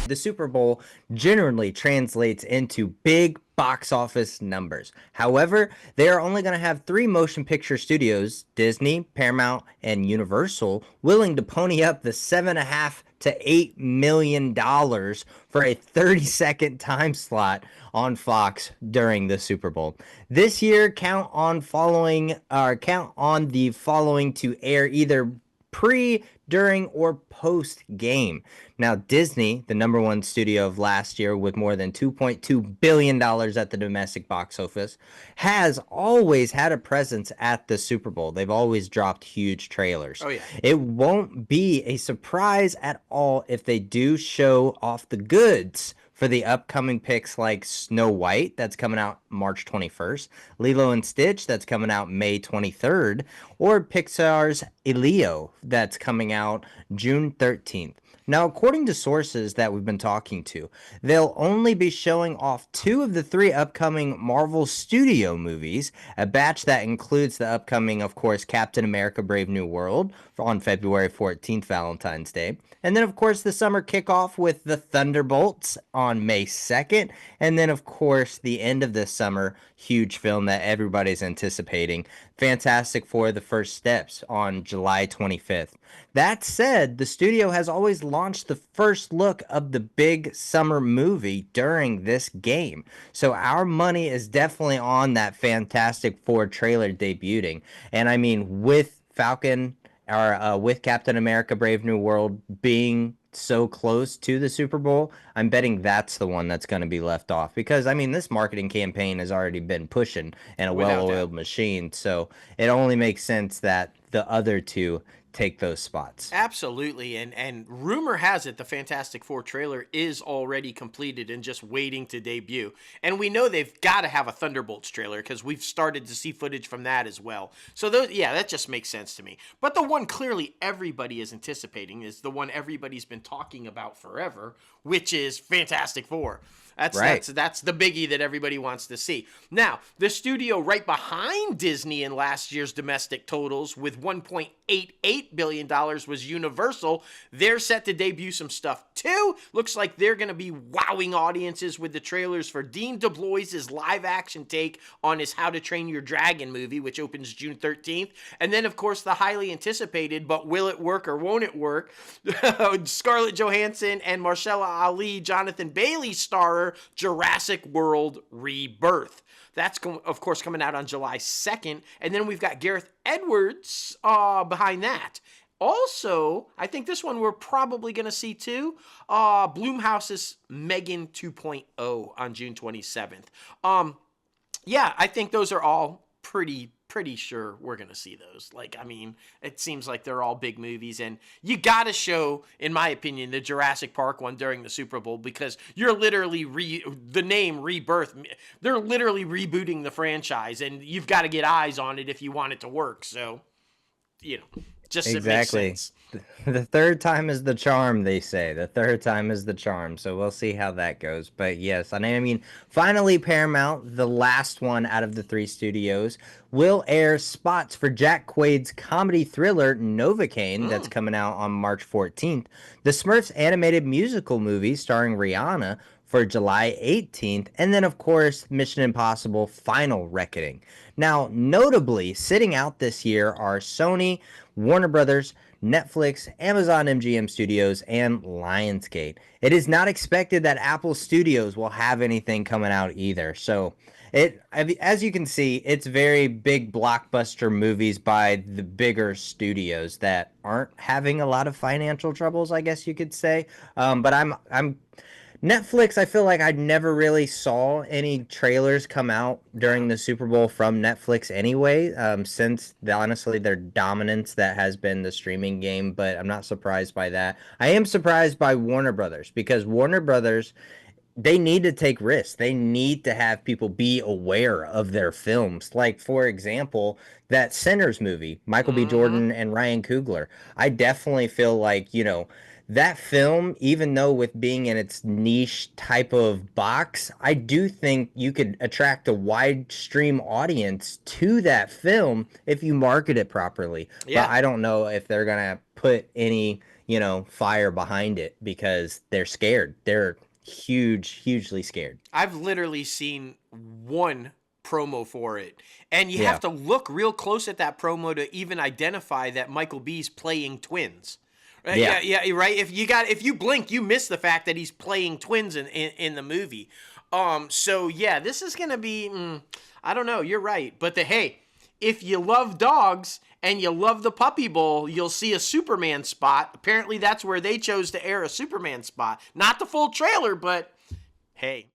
the Super Bowl generally translates into big box office numbers. However, they are only going to have three motion picture studios, Disney, Paramount, and Universal, willing to pony up the $7.5 to $8 million for a 30-second time slot on Fox during the Super Bowl. This year, count on the following to air either pre, during, or post game. Now, Disney, the number one studio of last year with more than $2.2 billion at the domestic box office, has always had a presence at the Super Bowl. They've always dropped huge trailers. Oh, yeah. It won't be a surprise at all if they do show off the goods for the upcoming picks like Snow White, that's coming out March 21st, Lilo and Stitch, that's coming out May 23rd, or Pixar's Elio, that's coming out June 13th. Now, according to sources that we've been talking to, they'll only be showing off two of the three upcoming Marvel Studio movies, a batch that includes the upcoming, of course, Captain America Brave New World on February 14th, Valentine's Day. And then, of course, the summer kickoff with the Thunderbolts on May 2nd. And then, of course, the end of this summer, huge film that everybody's anticipating, Fantastic Four: The First Steps on July 25th. That said, the studio has always launched the first look of the big summer movie during this game. So our money is definitely on that Fantastic Four trailer debuting. And I mean, with with Captain America Brave New World being so close to the Super Bowl, I'm betting that's the one that's going to be left off, because I mean, this marketing campaign has already been pushing in a well-oiled machine, so it only makes sense that the other two take those spots. Absolutely, and rumor has it the Fantastic Four trailer is already completed and just waiting to debut. And we know they've got to have a Thunderbolts trailer because we've started to see footage from that as well. So that just makes sense to me. But the one clearly everybody is anticipating is the one everybody's been talking about forever, which is Fantastic Four. That's the biggie that everybody wants to see. Now, the studio right behind Disney in last year's domestic totals with $1.88 billion was Universal. They're set to debut some stuff too. Looks like they're going to be wowing audiences with the trailers for Dean DeBlois' live-action take on his How to Train Your Dragon movie, which opens June 13th. And then, of course, the highly anticipated, but will it work or won't it work, Scarlett Johansson and Mahershala Ali, Jonathan Bailey starrer, Jurassic World Rebirth. That's, of course, coming out on July 2nd. And then we've got Gareth Edwards behind that. Also, I think this one we're probably going to see too, Blumhouse's Megan 2.0 on June 27th. Yeah, I think those are all pretty sure we're going to see those. Like, I mean, it seems like they're all big movies, and you got to show, in my opinion, the Jurassic Park one during the Super Bowl, because you're literally the name Rebirth. They're literally rebooting the franchise, and you've got to get eyes on it if you want it to work. So, just exactly. It makes sense. The third time is the charm, they say. The third time is the charm. So we'll see how that goes. But yes, I mean, finally, Paramount, the last one out of the three studios, will air spots for Jack Quaid's comedy thriller Novocaine that's coming out on March 14th. The Smurfs animated musical movie starring Rihanna for July 18th, and then, of course, Mission Impossible Final Reckoning. Now, notably, sitting out this year are Sony, Warner Brothers, Netflix, Amazon MGM Studios, and Lionsgate. It is not expected that Apple Studios will have anything coming out either. So, as you can see, it's very big blockbuster movies by the bigger studios that aren't having a lot of financial troubles, I guess you could say. But I'm Netflix, I feel like I never really saw any trailers come out during the Super Bowl from Netflix anyway, since honestly their dominance that has been the streaming game, but I'm not surprised by that. I am surprised by Warner Brothers, because Warner Brothers, they need to take risks. They need to have people be aware of their films. Like, for example, that Sinners movie, Michael B. Jordan and Ryan Coogler. I definitely feel like, that film, even though with being in its niche type of box, I do think you could attract a wide stream audience to that film if you market it properly. Yeah. But I don't know if they're going to put any, fire behind it because they're scared. They're hugely scared. I've literally seen one promo for it, and you Yeah. have to look real close at that promo to even identify that Michael B's playing twins. Yeah. Yeah, right. If you blink, you miss the fact that he's playing twins in the movie. So yeah, this is gonna be. I don't know. You're right, but hey, if you love dogs and you love the Puppy Bowl, you'll see a Superman spot. Apparently, that's where they chose to air a Superman spot. Not the full trailer, but hey.